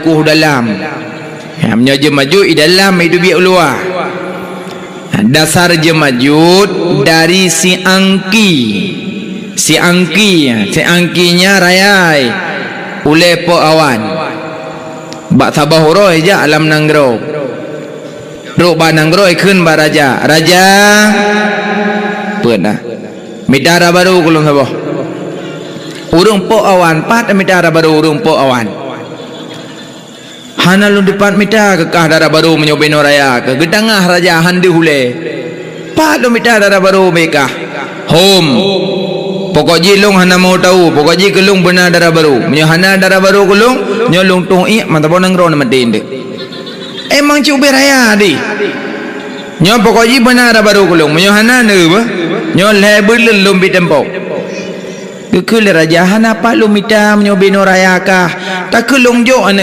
kuh dalam. Hamnya je maju di dalam itu biak luar. Dasar je maju dari si angki. Si angkinya rayai oleh po awan. Bak sabah huroi je alam nanggro. Ruk ba nanggro ikun ba raja. Raja pernah midara baru kulung sabah. Urung po awan pat midara baru urung po awan. Hana lu depan mita kekah darah baru menyobeno raya ke gedangah raja handi hule. Pat lu mita darah baru bekah. Hom. Pokok jilung hana mau tahu, pokok ji kelung benar darah baru. Menyo hana darah baru kelung, nyolung tung i mantap nangro nama tende. Emang cuba raya di. Nyo pokok ji benar darah baru kelung, menyo hana ne ba. Nyo lebel lum bitempo. Kekul raja hana pak lu mita menyobeno raya kah. Tak kelung jo anak